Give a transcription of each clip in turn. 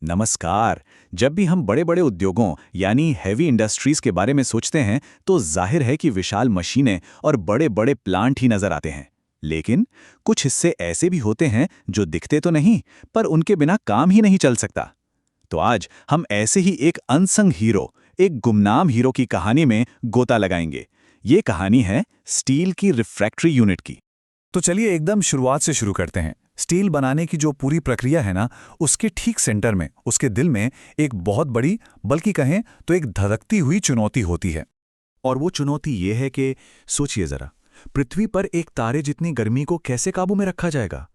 नमस्कार। जब भी हम बड़े बड़े उद्योगों यानी हैवी इंडस्ट्रीज के बारे में सोचते हैं तो जाहिर है कि विशाल मशीनें और बड़े बड़े प्लांट ही नजर आते हैं। लेकिन कुछ हिस्से ऐसे भी होते हैं जो दिखते तो नहीं, पर उनके बिना काम ही नहीं चल सकता। तो आज हम ऐसे ही एक अनसंग हीरो, एक गुमनाम हीरो की कहानी में गोता लगाएंगे। ये कहानी है स्टील की रिफ्रैक्टरी यूनिट की। तो चलिए एकदम शुरुआत से शुरू करते हैं। स्टील बनाने की जो पूरी प्रक्रिया है ना, उसके ठीक सेंटर में, उसके दिल में एक बहुत बड़ी, बल्कि कहें तो एक धधकती हुई चुनौती होती है। और वो चुनौती ये है कि सोचिए जरा, पृथ्वी पर एक तारे जितनी गर्मी को कैसे काबू में रखा जाएगा?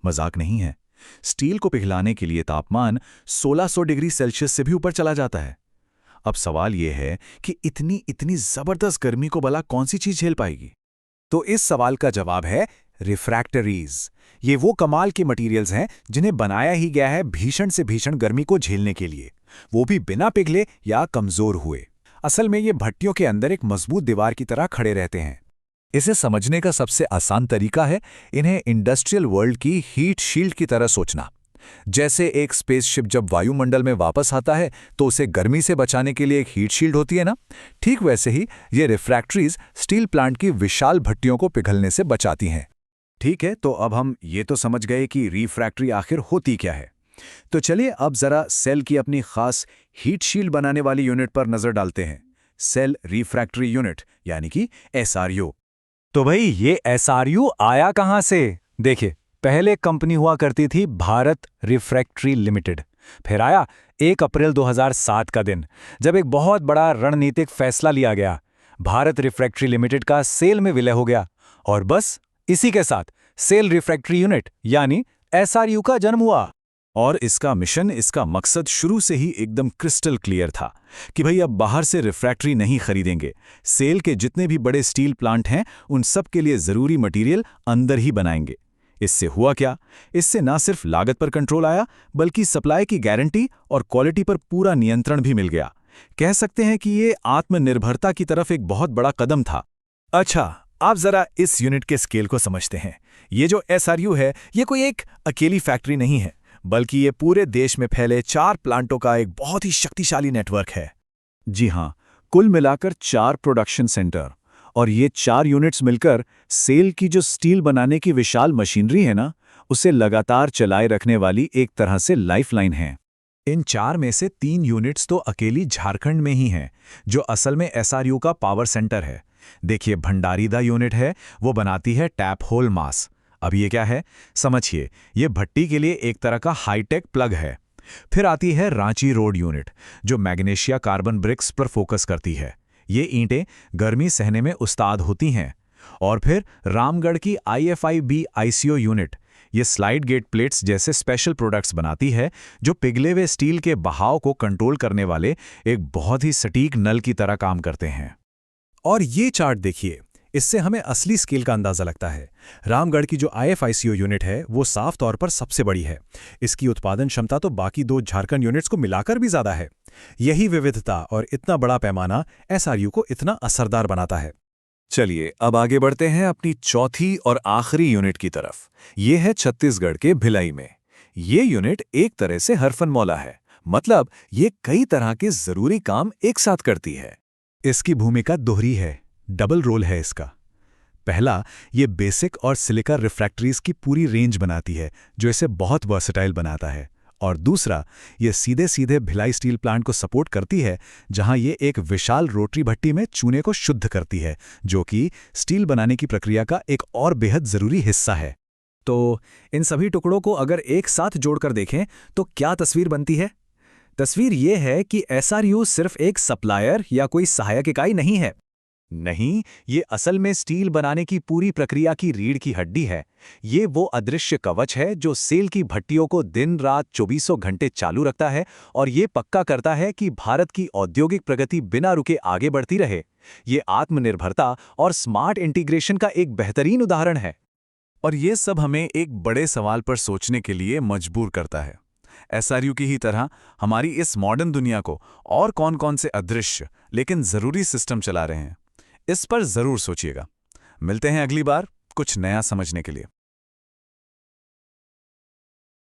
मजाक नहीं है। स्टील को पिघलाने के लिए तापमान 1600 डिग्री सेल्सियस से भी ऊपर चला जाता है। अब सवाल यह है कि इतनी इतनी जबरदस्त गर्मी को भला कौन सी चीज झेल पाएगी? तो इस सवाल का जवाब है रिफ्रैक्टरीज। ये वो कमाल के मटेरियल्स हैं जिन्हें बनाया ही गया है भीषण से भीषण गर्मी को झेलने के लिए, वो भी बिना पिघले या कमजोर हुए। असल में ये भट्टियों के अंदर एक मजबूत दीवार की तरह खड़े रहते हैं। इसे समझने का सबसे आसान तरीका है इन्हें इंडस्ट्रियल वर्ल्ड की हीट शील्ड की तरह सोचना। जैसे एक स्पेसशिप जब वायुमंडल में वापस आता है तो उसे गर्मी से बचाने के लिए एक हीट शील्ड होती है ना, ठीक वैसे ही ये रिफ्रैक्टरीज स्टील प्लांट की विशाल भट्टियों को पिघलने से बचाती हैं। ठीक है, तो अब हम ये तो समझ गए कि रिफ्रैक्टरी आखिर होती क्या है। तो चलिए अब जरा सेल की अपनी खास हीट शील्ड बनाने वाली यूनिट पर नजर डालते हैं। सेल रिफ्रैक्टरी यूनिट यानी कि एसआरयू। तो भाई ये एसआरयू आया कहाँ से? देखिए, पहले कंपनी हुआ करती थी भारत रिफ्रैक्टरी लिमिटेड। फिर आया 1 अप्रैल 2007 का दिन, जब एक बहुत बड़ा रणनीतिक फैसला लिया गया। भारत रिफ्रैक्टरी लिमिटेड का सेल में विलय हो गया और बस इसी के साथ सेल रिफ्रैक्टरी यूनिट यानी एसआरयू का जन्म हुआ। और इसका मिशन, इसका मकसद शुरू से ही एकदम क्रिस्टल क्लियर था कि भाई अब बाहर से रिफ्रैक्टरी नहीं खरीदेंगे। सेल के जितने भी बड़े स्टील प्लांट हैं उन सब के लिए ज़रूरी मटेरियल अंदर ही बनाएंगे। इससे हुआ क्या? इससे ना सिर्फ लागत पर कंट्रोल आया, बल्कि सप्लाई की गारंटी और क्वालिटी पर पूरा नियंत्रण भी मिल गया। कह सकते हैं कि ये आत्मनिर्भरता की तरफ एक बहुत बड़ा कदम था। अच्छा, आप जरा इस यूनिट के स्केल को समझते हैं। ये जो एसआरयू है, ये कोई एक अकेली फैक्ट्री नहीं है, बल्कि ये पूरे देश में फैले 4 प्लांटों का एक बहुत ही शक्तिशाली नेटवर्क है। जी हाँ, कुल मिलाकर 4 प्रोडक्शन सेंटर। और ये 4 यूनिट्स मिलकर सेल की जो स्टील बनाने की विशाल मशीनरी है ना, उसे लगातार चलाए रखने वाली एक तरह से लाइफलाइन है। इन 4 में से 3 यूनिट्स तो अकेली झारखंड में ही हैं, जो असल में एसआरयू का पावर सेंटर है। देखिए, भंडारीदा यूनिट है, वो बनाती है टैप होल मास। अब ये क्या है समझिए, ये भट्टी के लिए एक तरह का हाईटेक प्लग है। फिर आती है रांची रोड यूनिट, जो मैग्नीशिया कार्बन ब्रिक्स पर फोकस करती है। ये ईंटें गर्मी सहने में उस्ताद होती हैं। और फिर रामगढ़ की IFIB ICO यूनिट, ये स्लाइड गेट प्लेट्स जैसे स्पेशल प्रोडक्ट्स बनाती है, जो पिघले हुए स्टील के बहाव को कंट्रोल करने वाले एक बहुत ही सटीक नल की तरह काम करते हैं। और ये चार्ट देखिए, इससे हमें असली स्केल का अंदाजा लगता है। रामगढ़ की जो IFICO यूनिट है, वो साफ तौर पर सबसे बड़ी है। इसकी उत्पादन क्षमता तो बाकी 2 झारखंड यूनिट्स को मिलाकर भी ज्यादा है। यही विविधता और इतना बड़ा पैमाना एसआरयू को इतना असरदार बनाता है। चलिए अब आगे बढ़ते हैं अपनी चौथी और आखिरी यूनिट की तरफ। ये है छत्तीसगढ़ के भिलाई में। ये यूनिट एक तरह से हरफनमौला है, मतलब ये कई तरह के जरूरी काम एक साथ करती है। इसकी भूमिका दोहरी है, डबल रोल है इसका। पहला, ये बेसिक और सिलिका रिफ्रैक्टरीज की पूरी रेंज बनाती है, जो इसे बहुत वर्सेटाइल बनाता है। और दूसरा, ये सीधे सीधे भिलाई स्टील प्लांट को सपोर्ट करती है, जहां ये एक विशाल रोटरी भट्टी में चूने को शुद्ध करती है, जो कि स्टील बनाने की प्रक्रिया का एक और बेहद जरूरी हिस्सा है। तो इन सभी टुकड़ों को अगर एक साथ जोड़कर देखें तो क्या तस्वीर बनती है? तस्वीर ये है कि एसआरयू सिर्फ एक सप्लायर या कोई सहायक इकाई नहीं है। नहीं, ये असल में स्टील बनाने की पूरी प्रक्रिया की रीढ़ की हड्डी है। ये वो अदृश्य कवच है जो सेल की भट्टियों को दिन रात 24 घंटे चालू रखता है और ये पक्का करता है कि भारत की औद्योगिक प्रगति बिना रुके आगे बढ़ती रहे। ये आत्मनिर्भरता और स्मार्ट इंटीग्रेशन का एक बेहतरीन उदाहरण है। और ये सब हमें एक बड़े सवाल पर सोचने के लिए मजबूर करता है। एसआरयू की ही तरह हमारी इस मॉडर्न दुनिया को और कौन-कौन से अदृश्य लेकिन जरूरी सिस्टम चला रहे हैं, इस पर जरूर सोचिएगा। मिलते हैं अगली बार कुछ नया समझने के लिए।